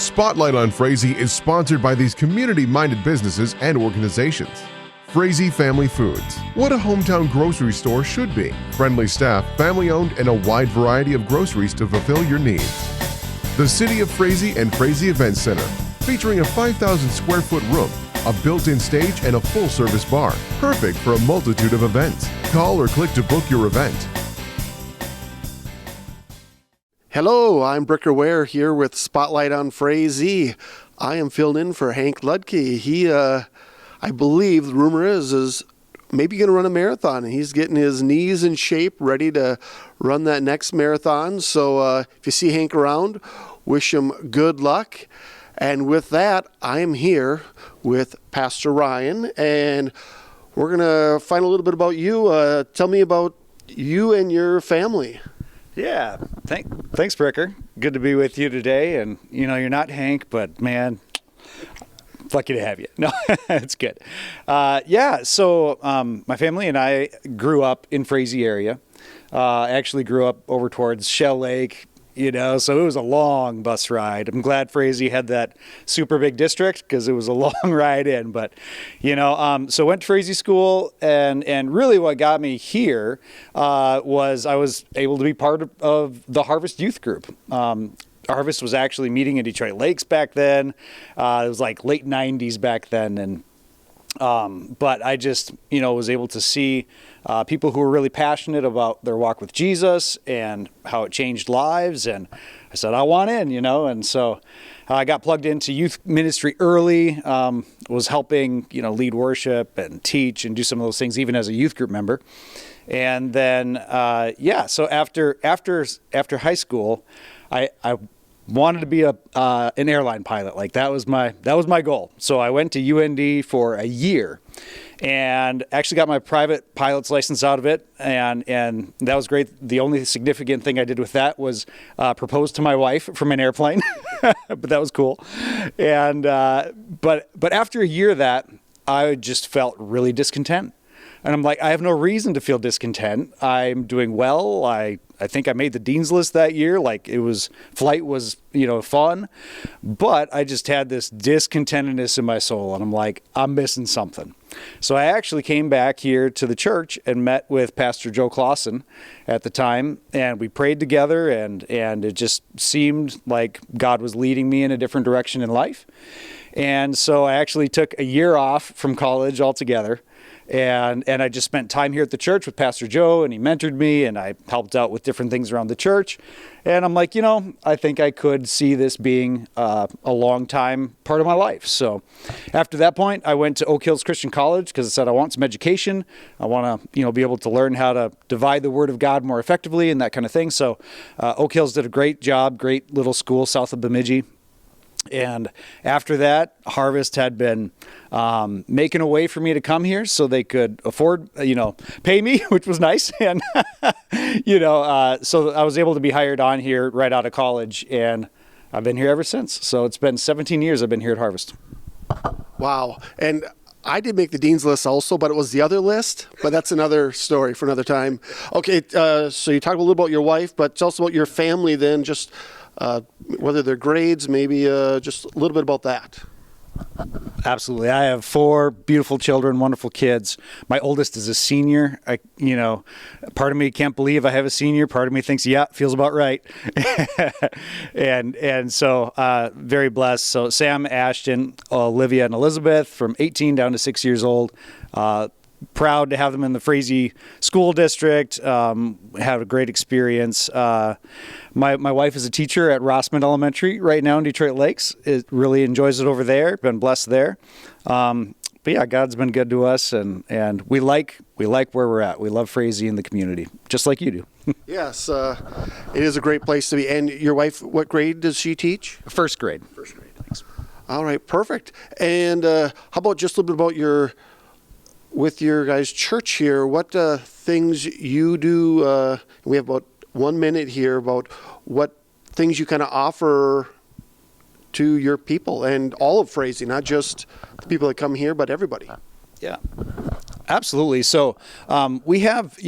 Spotlight on Frazee is sponsored by these community-minded businesses and organizations. Frazee Family Foods. What a hometown grocery store should be. Friendly staff, family-owned, and a wide variety of groceries to fulfill your needs. The City of Frazee and Frazee Event Center, featuring a 5,000 square foot room, a built-in stage, and a full-service bar. Perfect for a multitude of events. Call or click to book your event. Hello, I'm Brikker here with Spotlight on Frazee. I am filling in for Hank Ludke. He, I believe the rumor is maybe going to run a marathon. He's getting his knees in shape, ready to run that next marathon. So if you see Hank around, wish him good luck. And with that, I am here with Pastor Ryan, and we're going to find a little bit about you. Tell me about you and your family. Yeah, thanks, Brikker. Good to be with you today. And, you know, you're not Hank, but, man, lucky to have you. No, it's good. So my family and I grew up in Frazee area. I actually grew up over towards Shell Lake, so it was a long bus ride. I'm glad Frazee had that super big district because it was a long ride in. But, so went to Frazee school, and really what got me here was I was able to be part of the Harvest Youth Group. Harvest was actually meeting in Detroit Lakes back then. It was like late 90s back then. And but I just, was able to see people who were really passionate about their walk with Jesus and how it changed lives. And I said, I want in, and so I got plugged into youth ministry early, was helping, lead worship and teach and do some of those things, even as a youth group member. And then, so after high school, I wanted to be an airline pilot. Like that was my goal. So I went to UND for a year and actually got my private pilot's license out of it. And that was great. The only significant thing I did with that was propose to my wife from an airplane, but that was cool. And, but after a year of that, I just felt really discontent. And I'm like, I have no reason to feel discontent. I'm doing well. I think I made the dean's list that year. Like flight was, fun, but I just had this discontentedness in my soul. And I'm like, I'm missing something. So I actually came back here to the church and met with Pastor Joe Clausen at the time. And we prayed together, and it just seemed like God was leading me in a different direction in life. And so I actually took a year off from college altogether. And I just spent time here at the church with Pastor Joe, and he mentored me, and I helped out with different things around the church. And I'm like, I think I could see this being a long time part of my life. So after that point, I went to Oak Hills Christian College because I said I want some education. I want to, be able to learn how to divide the Word of God more effectively and that kind of thing. So Oak Hills did a great job, great little school south of Bemidji. And after that, Harvest had been making a way for me to come here so they could afford, pay me, which was nice. And, so I was able to be hired on here right out of college, and I've been here ever since. So it's been 17 years I've been here at Harvest. Wow. And I did make the dean's list also, but it was the other list. But that's another story for another time. Okay, so you talked a little about your wife, but tell us about your family then, just whether they're grades, maybe just a little bit about that. Absolutely. I have 4 beautiful children, wonderful kids. My oldest is a senior. Part of me can't believe I have a senior. Part of me thinks, yeah, feels about right. and so very blessed. So Sam, Ashton, Olivia, and Elizabeth from 18 down to 6 years old. Proud to have them in the Frazee School District. Had a great experience. My wife is a teacher at Rossman Elementary right now in Detroit Lakes. It really enjoys it over there. Been blessed there. But yeah, God's been good to us, and we like where we're at. We love Frazee and the community, just like you do. Yes, it is a great place to be. And your wife, what grade does she teach? First grade. First grade. Thanks. All right, perfect. And how about just a little bit about with your guys' church here, what things you do? We have about 1 minute here about what things you kind of offer to your people and all of Frazee, not just the people that come here, but everybody. Yeah, absolutely. So we have,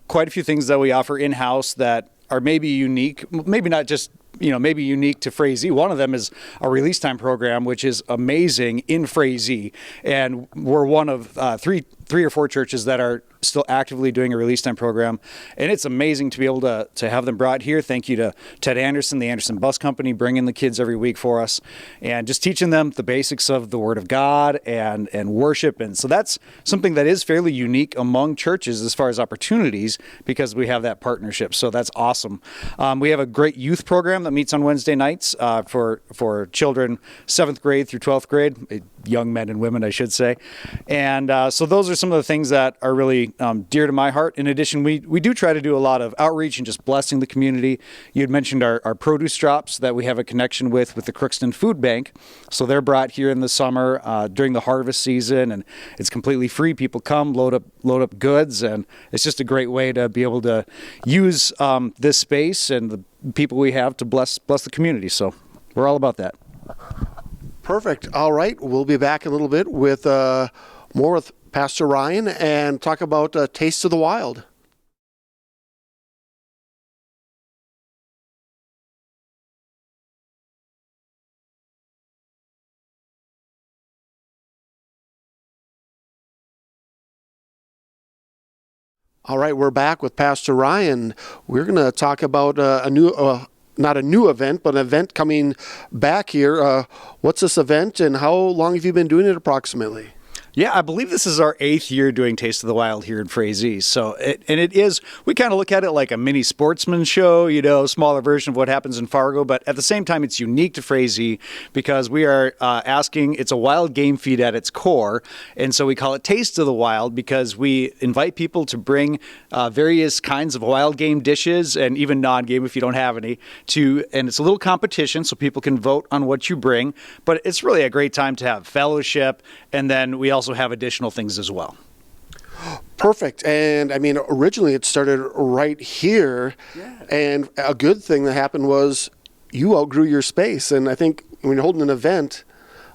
quite a few things that we offer in-house that are maybe unique, maybe not just maybe unique to Frazee. One of them is a release time program, which is amazing in Frazee, and we're one of three or four churches that are still actively doing a release time program, and it's amazing to be able to have them brought here. Thank you to Ted Anderson, the Anderson Bus Company, bringing the kids every week for us and just teaching them the basics of the Word of God and worship. And so that's something that is fairly unique among churches as far as opportunities, because we have that partnership. So that's awesome. We have a great youth program that meets on Wednesday nights for children 7th grade through 12th grade, young men and women, I should say. And so those are some of the things that are really dear to my heart. In addition, we do try to do a lot of outreach and just blessing the community. You had mentioned our produce drops that we have a connection with the Crookston Food Bank. So they're brought here in the summer during the harvest season, and it's completely free. People come, load up goods, and it's just a great way to be able to use this space and the people we have to bless the community. So we're all about that. Perfect. All right. We'll be back in a little bit with more with Pastor Ryan and talk about Taste of the Wild. All right, we're back with Pastor Ryan. We're going to talk about not a new event, but an event coming back here. What's this event, and how long have you been doing it approximately? Yeah, I believe this is our 8th year doing Taste of the Wild here in Frazee. So, we kind of look at it like a mini sportsman show, smaller version of what happens in Fargo. But at the same time, it's unique to Frazee because we are it's a wild game feed at its core. And so we call it Taste of the Wild because we invite people to bring various kinds of wild game dishes and even non-game if you don't have any and it's a little competition so people can vote on what you bring. But it's really a great time to have fellowship. And then we also have additional things as well. Perfect. And I mean, originally it started right here. Yeah. And a good thing that happened was you outgrew your space. And I think when you're holding an event,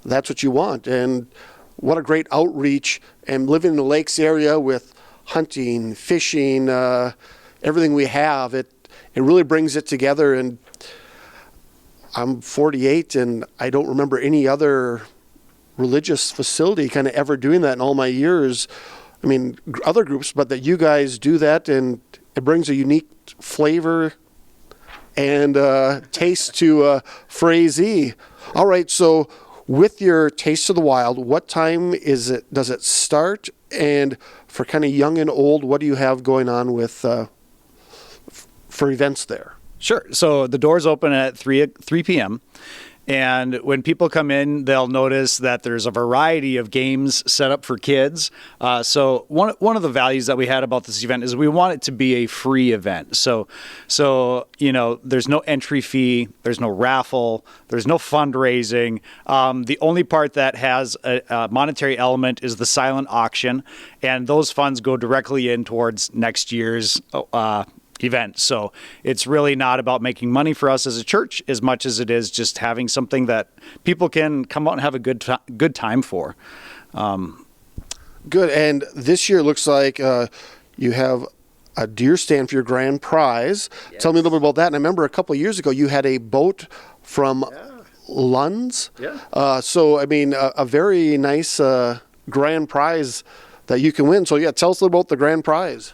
that's what you want. And what a great outreach, and living in the lakes area with hunting, fishing, everything we have, it really brings it together. And I'm 48 and I don't remember any other religious facility kind of ever doing that in all my years. I mean, other groups, but that you guys do that, and it brings a unique flavor and taste to Frazee. All right, so with your Taste of the Wild, what time does it start? And for kind of young and old, what do you have going on with for events there? Sure. So the doors open at 3 p.m. And when people come in, they'll notice that there's a variety of games set up for kids. So one of the values that we had about this event is we want it to be a free event. So there's no entry fee, there's no raffle, there's no fundraising. The only part that has a monetary element is the silent auction, and those funds go directly in towards next year's event. So it's really not about making money for us as a church as much as it is just having something that people can come out and have a good time for. Good. And this year looks like you have a deer stand for your grand prize. Yes. Tell me a little bit about that. And I remember a couple of years ago you had a boat from Lund's. Yeah. So, I mean, a very nice grand prize that you can win. So, yeah, tell us a little about the grand prize.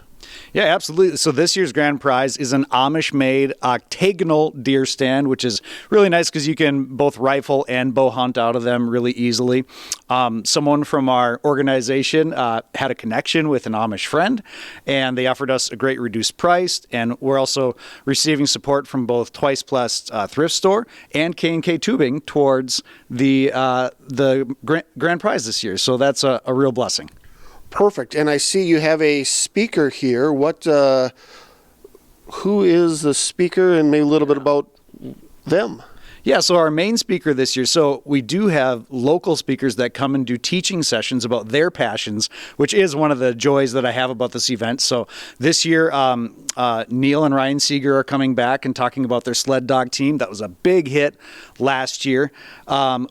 Yeah, absolutely. So this year's grand prize is an Amish-made octagonal deer stand, which is really nice because you can both rifle and bow hunt out of them really easily. Someone from our organization had a connection with an Amish friend, and they offered us a great reduced price. And we're also receiving support from both Twice Plus Thrift Store and K&K Tubing towards the grand prize this year. So that's a real blessing. Perfect. And I see you have a speaker here. Who is the speaker, and maybe a little bit about them? Yeah, so our main speaker this year, so we do have local speakers that come and do teaching sessions about their passions, which is one of the joys that I have about this event. So this year, Neil and Ryan Seeger are coming back and talking about their sled dog team. That was a big hit last year.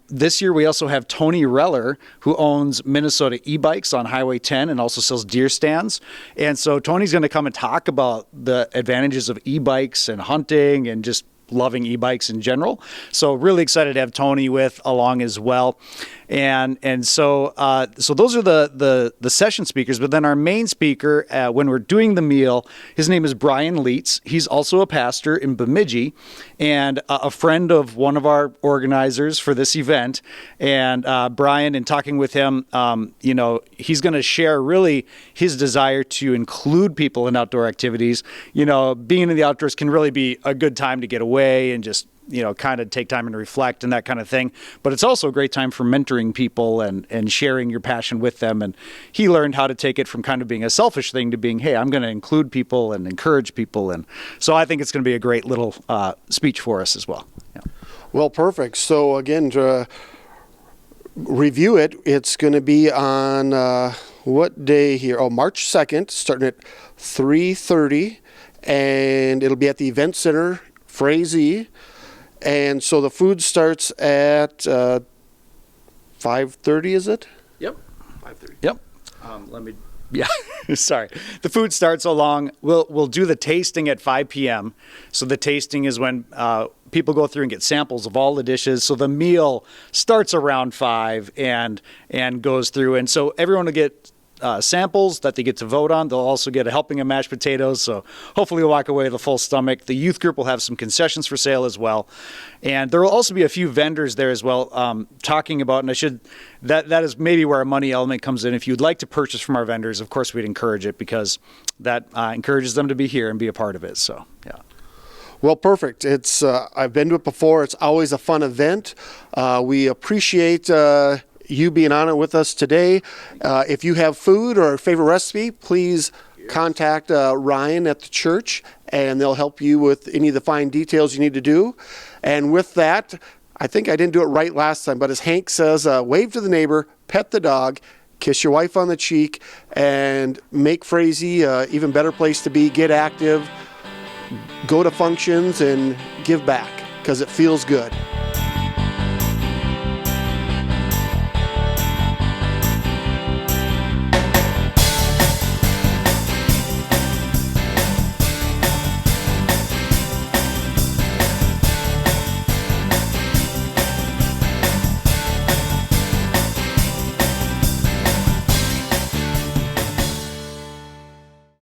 This year, we also have Tony Reller, who owns Minnesota e-bikes on Highway 10 and also sells deer stands. And so Tony's going to come and talk about the advantages of e-bikes and hunting and just loving e-bikes in general. So really excited to have Tony along as well. And so those are the session speakers. But then our main speaker, when we're doing the meal, his name is Brian Leitz. He's also a pastor in Bemidji and a friend of one of our organizers for this event. And Brian, in talking with him, he's going to share really his desire to include people in outdoor activities. Being in the outdoors can really be a good time to get away and just kind of take time and reflect and that kind of thing. But it's also a great time for mentoring people and sharing your passion with them. And he learned how to take it from kind of being a selfish thing to being, hey, I'm going to include people and encourage people. And so I think it's going to be a great little speech for us as well. Yeah. Well, perfect. So again, to review it, it's going to be on what day here? Oh, March 2nd, starting at 3:30. And it'll be at the Event Center, Frazee. And so the food starts at 5:30, is it? Yep. 5:30. Yep. Sorry. The food starts along. We'll do the tasting at 5 p.m. So the tasting is when people go through and get samples of all the dishes. So the meal starts around 5 and goes through. And so everyone will get samples that they get to vote on. They'll also get a helping of mashed potatoes, so hopefully we'll walk away with a full stomach. The youth group will have some concessions for sale as well, and there will also be a few vendors there as well, talking about, and that is maybe where our money element comes in. If you'd like to purchase from our vendors, of course we'd encourage it, because that encourages them to be here and be a part of it. So yeah. Well, perfect. It's I've been to it before. It's always a fun event. We appreciate you being on it with us today. If you have food or a favorite recipe, please contact Ryan at the church, and they'll help you with any of the fine details you need to do. And with that, I think I didn't do it right last time, but as Hank says, wave to the neighbor, pet the dog, kiss your wife on the cheek, and make Frazee an even better place to be. Get active, go to functions, and give back, because it feels good.